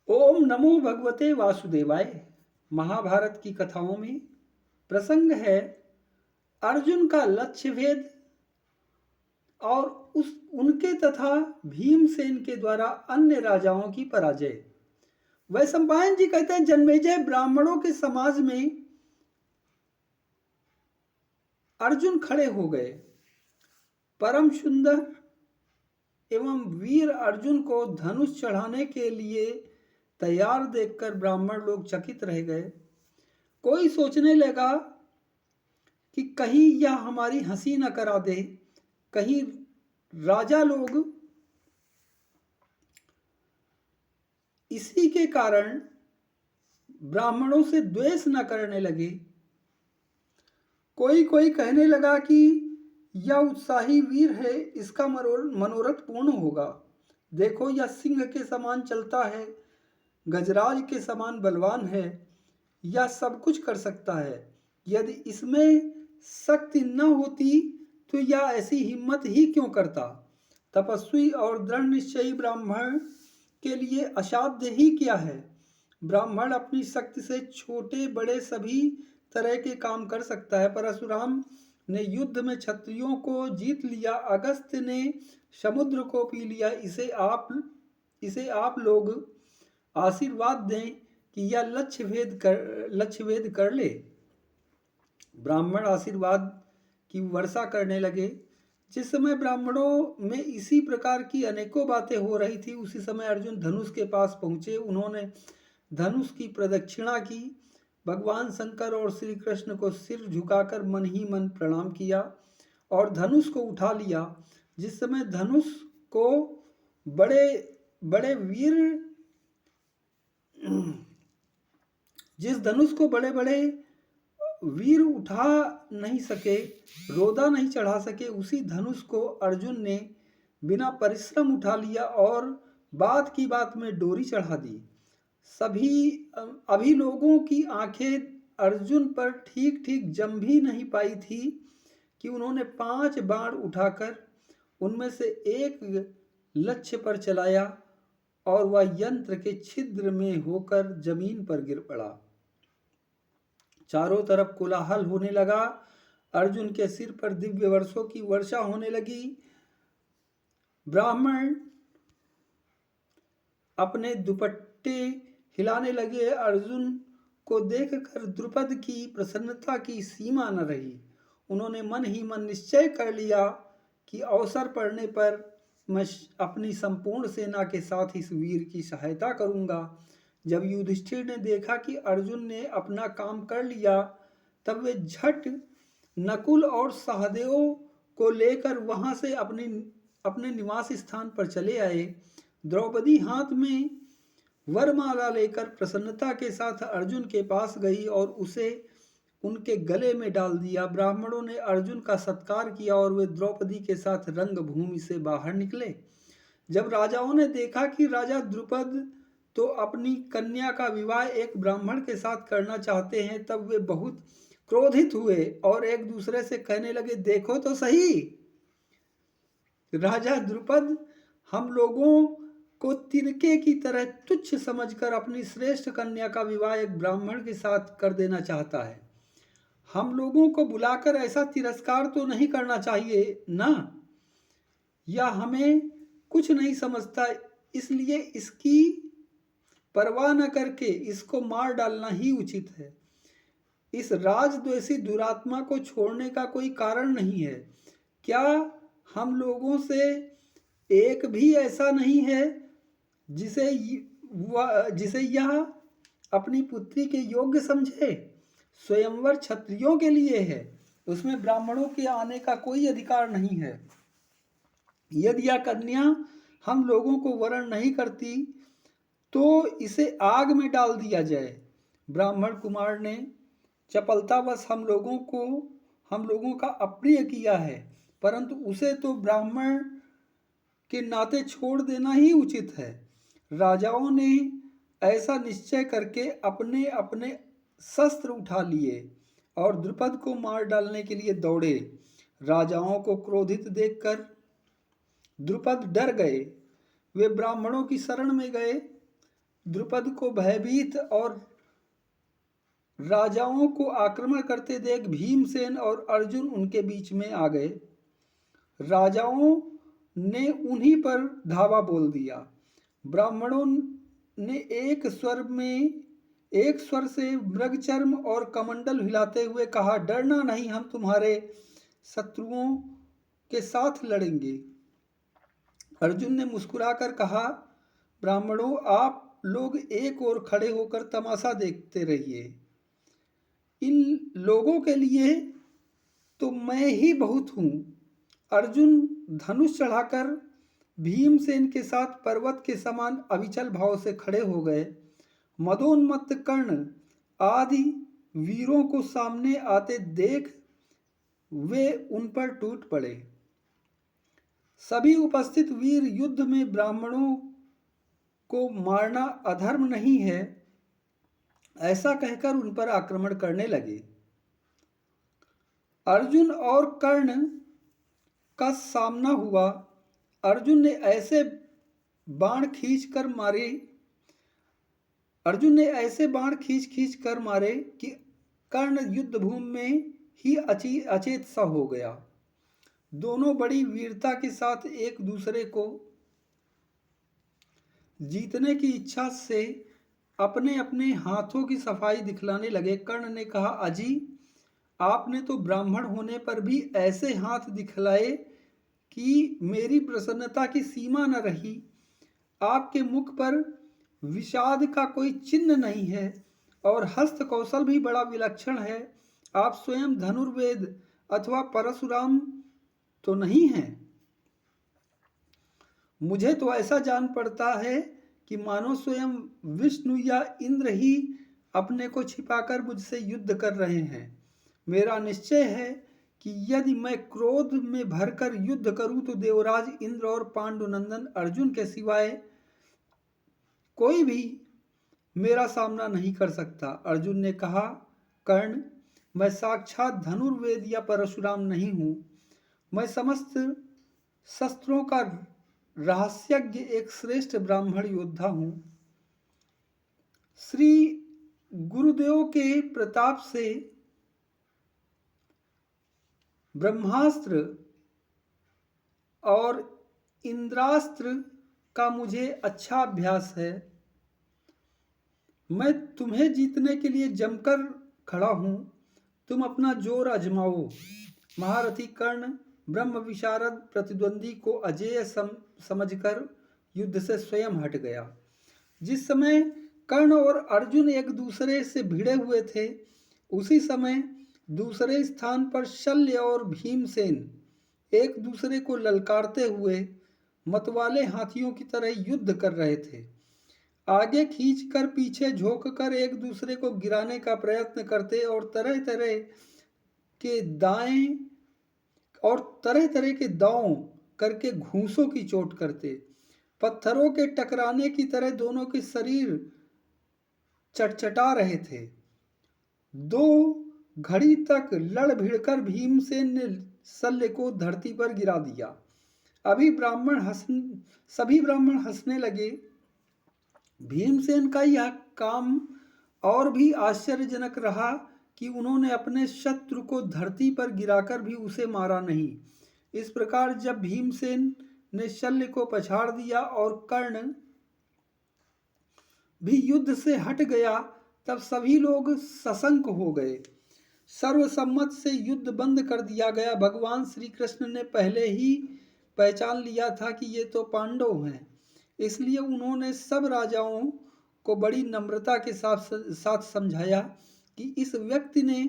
ओम नमो भगवते वासुदेवाय। महाभारत की कथाओं में प्रसंग है अर्जुन का लक्ष्य भेद और उस उनके तथा भीमसेन के द्वारा अन्य राजाओं की पराजय। वैशंपायन जी कहते हैं, जन्मेजय ब्राह्मणों के समाज में अर्जुन खड़े हो गए। परम सुंदर एवं वीर अर्जुन को धनुष चढ़ाने के लिए तैयार देखकर ब्राह्मण लोग चकित रह गए। कोई सोचने लगा कि कहीं यह हमारी हंसी न करा दे, कहीं राजा लोग इसी के कारण ब्राह्मणों से द्वेष न करने लगे। कोई कोई कहने लगा कि यह उत्साही वीर है, इसका मनोरथ पूर्ण होगा। देखो, यह सिंह के समान चलता है, गजराज के समान बलवान है, यह सब कुछ कर सकता है। यदि इसमें शक्ति न होती तो यह ऐसी हिम्मत ही क्यों करता। तपस्वी और दृढ़ निश्चयी ब्राह्मण के लिए असाध्य ही क्या है। ब्राह्मण अपनी शक्ति से छोटे बड़े सभी तरह के काम कर सकता है। परशुराम ने युद्ध में क्षत्रियों को जीत लिया, अगस्त्य ने समुद्र को पी लिया। इसे आप लोग आशीर्वाद दें कि यह लक्ष्य भेद कर ले। ब्राह्मण आशीर्वाद की वर्षा करने लगे। जिस समय ब्राह्मणों में इसी प्रकार की अनेकों बातें हो रही थी, उसी समय अर्जुन धनुष के पास पहुंचे। उन्होंने धनुष की प्रदक्षिणा की। भगवान शंकर और श्री कृष्ण को सिर झुकाकर मन ही मन प्रणाम किया और धनुष को उठा लिया। जिस समय धनुष को बड़े बड़े वीर जिस धनुष को बड़े बड़े वीर उठा नहीं सके, रोदा नहीं चढ़ा सके, उसी धनुष को अर्जुन ने बिना परिश्रम उठा लिया और बात की बात में डोरी चढ़ा दी। अभी लोगों की आंखें अर्जुन पर ठीक ठीक जम भी नहीं पाई थी कि उन्होंने 5 बाण उठाकर उनमें से एक लक्ष्य पर चलाया और वह यंत्र के छिद्र में होकर जमीन पर गिर पड़ा। चारों तरफ कोलाहल होने लगा। अर्जुन के सिर पर दिव्य वर्षों की वर्षा होने लगी। ब्राह्मण अपने दुपट्टे हिलाने लगे। अर्जुन को देखकर द्रुपद की प्रसन्नता की सीमा न रही। उन्होंने मन ही मन निश्चय कर लिया कि अवसर पड़ने पर मैं अपनी संपूर्ण सेना के साथ इस वीर की सहायता करूंगा। जब युधिष्ठिर ने देखा कि अर्जुन ने अपना काम कर लिया, तब वे झट नकुल और सहदेव को लेकर वहां से अपने निवास स्थान पर चले आए। द्रौपदी हाथ में वरमाला लेकर प्रसन्नता के साथ अर्जुन के पास गई और उसे उनके गले में डाल दिया। ब्राह्मणों ने अर्जुन का सत्कार किया और वे द्रौपदी के साथ रंगभूमि से बाहर निकले। जब राजाओं ने देखा कि राजा द्रुपद तो अपनी कन्या का विवाह एक ब्राह्मण के साथ करना चाहते हैं, तब वे बहुत क्रोधित हुए और एक दूसरे से कहने लगे, देखो तो सही, राजा द्रुपद हम लोगों को तिनके की तरह तुच्छ समझकर अपनी श्रेष्ठ कन्या का विवाह एक ब्राह्मण के साथ कर देना चाहता है। हम लोगों को बुलाकर ऐसा तिरस्कार तो नहीं करना चाहिए ना। यह हमें कुछ नहीं समझता, इसलिए इसकी परवाह न करके इसको मार डालना ही उचित है। इस राजद्वेषी दुरात्मा को छोड़ने का कोई कारण नहीं है। क्या हम लोगों से एक भी ऐसा नहीं है जिसे यह अपनी पुत्री के योग्य समझे। स्वयंवर क्षत्रियों के लिए है, उसमें ब्राह्मणों के आने का कोई अधिकार नहीं है। यदि यह कन्या हम लोगों को वरण नहीं करती तो इसे आग में डाल दिया जाए। ब्राह्मण कुमार ने चपलतावश हम लोगों का अप्रिय किया है, परंतु उसे तो ब्राह्मण के नाते छोड़ देना ही उचित है। राजाओं ने ऐसा निश्चय करके अपने अपने शस्त्र उठा लिए और द्रुपद को मार डालने के लिए दौड़े। राजाओं को क्रोधित देखकर द्रुपद डर गए। वे ब्राह्मणों की शरण में गए। द्रुपद को भयभीत और राजाओं को आक्रमण करते देख भीमसेन और अर्जुन उनके बीच में आ गए। राजाओं ने उन्हीं पर धावा बोल दिया। ब्राह्मणों ने एक स्वर से मृगचर्म और कमंडल हिलाते हुए कहा, डरना नहीं, हम तुम्हारे शत्रुओं के साथ लड़ेंगे। अर्जुन ने मुस्कुराकर कहा, ब्राह्मणों, आप लोग एक ओर खड़े होकर तमाशा देखते रहिए। इन लोगों के लिए तो मैं ही बहुत हूं। अर्जुन धनुष चढ़ाकर भीमसेन के साथ पर्वत के समान अविचल भाव से खड़े हो गए। मदोन्मत्त कर्ण आदि वीरों को सामने आते देख वे उन पर टूट पड़े। सभी उपस्थित वीर युद्ध में ब्राह्मणों को मारना अधर्म नहीं है, ऐसा कहकर उन पर आक्रमण करने लगे। अर्जुन और कर्ण का सामना हुआ। अर्जुन ने ऐसे बाण खींच कर मारे कि कर्ण युद्ध भूमि में ही अचेत सा हो गया। दोनों बड़ी वीरता के साथ एक दूसरे को जीतने की इच्छा से अपने अपने हाथों की सफाई दिखलाने लगे। कर्ण ने कहा, अजी, आपने तो ब्राह्मण होने पर भी ऐसे हाथ दिखलाए कि मेरी प्रसन्नता की सीमा न रही। आपके मुख पर विषाद का कोई चिन्ह नहीं है और हस्त कौशल भी बड़ा विलक्षण है। आप स्वयं धनुर्वेद अथवा परशुराम तो नहीं हैं। मुझे तो ऐसा जान पड़ता है कि मानो स्वयं विष्णु या इंद्र ही अपने को छिपाकर मुझसे युद्ध कर रहे हैं। मेरा निश्चय है कि यदि मैं क्रोध में भरकर युद्ध करूं तो देवराज इंद्र और पांडुनंदन अर्जुन के सिवाय कोई भी मेरा सामना नहीं कर सकता। अर्जुन ने कहा, कर्ण, मैं साक्षात धनुर्वेद या परशुराम नहीं हूं। मैं समस्त शस्त्रों का रहस्यज्ञ एक श्रेष्ठ ब्राह्मण योद्धा हूं। श्री गुरुदेव के प्रताप से ब्रह्मास्त्र और इंद्रास्त्र का मुझे अच्छा अभ्यास है। मैं तुम्हें जीतने के लिए जमकर खड़ा हूं। तुम अपना जोर आजमाओ। महारथी कर्ण ब्रह्म विशारद प्रतिद्वंदी को अजेय समझकर युद्ध से स्वयं हट गया। जिस समय कर्ण और अर्जुन एक दूसरे से भिड़े हुए थे, उसी समय दूसरे स्थान पर शल्य और भीमसेन एक दूसरे को ललकारते हुए मतवाले हाथियों की तरह युद्ध कर रहे थे। आगे खींचकर पीछे झोंककर एक दूसरे को गिराने का प्रयत्न करते और तरह तरह के दांव करके घूंसों की चोट करते। पत्थरों के टकराने की तरह दोनों के शरीर चटचटा रहे थे। 2 घड़ी तक लड़ भिड़कर भीमसेन ने शल्य को धरती पर गिरा दिया। सभी ब्राह्मण हंसने लगे। भीमसेन का यह काम और भी आश्चर्यजनक रहा कि उन्होंने अपने शत्रु को धरती पर गिराकर भी उसे मारा नहीं। इस प्रकार जब भीमसेन ने शल्य को पछाड़ दिया और कर्ण भी युद्ध से हट गया, तब सभी लोग सशंक हो गए। सर्वसम्मत से युद्ध बंद कर दिया गया। भगवान श्री कृष्ण ने पहले ही पहचान लिया था कि ये तो पांडव हैं, इसलिए उन्होंने सब राजाओं को बड़ी नम्रता के साथ समझाया कि इस व्यक्ति ने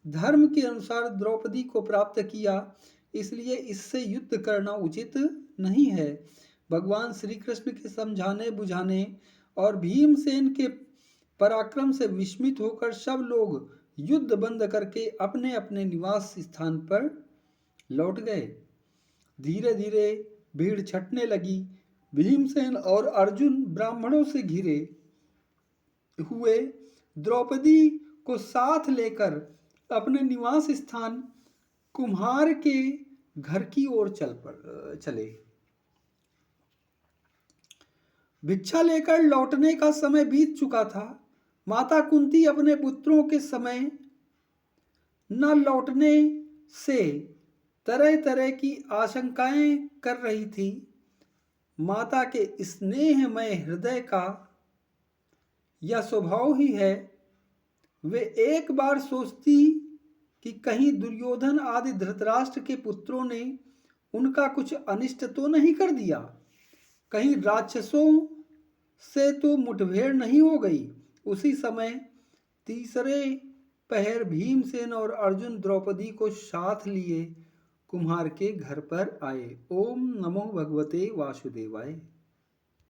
धर्म के अनुसार द्रौपदी को प्राप्त किया, इसलिए इससे युद्ध करना उचित नहीं है। भगवान श्री कृष्ण के समझाने बुझाने और भीमसेन के पराक्रम से विस्मित होकर सब लोग युद्ध बंद करके अपने अपने निवास स्थान पर लौट गए। धीरे धीरे भीड़ छटने लगी। भीमसेन और अर्जुन ब्राह्मणों से घिरे हुए द्रौपदी को साथ लेकर अपने निवास स्थान कुम्हार के घर की ओर चले। भिक्षा लेकर लौटने का समय बीत चुका था। माता कुंती अपने पुत्रों के समय न लौटने से तरह तरह की आशंकाएं कर रही थी। माता के स्नेहमय हृदय का यह स्वभाव ही है। वे एक बार सोचती कि कहीं दुर्योधन आदि धृतराष्ट्र के पुत्रों ने उनका कुछ अनिष्ट तो नहीं कर दिया, कहीं राक्षसों से तो मुठभेड़ नहीं हो गई। उसी समय तीसरे पहर भीमसेन और अर्जुन द्रौपदी को साथ लिए कुम्हार के घर पर आए। ओम नमो भगवते वासुदेवाय।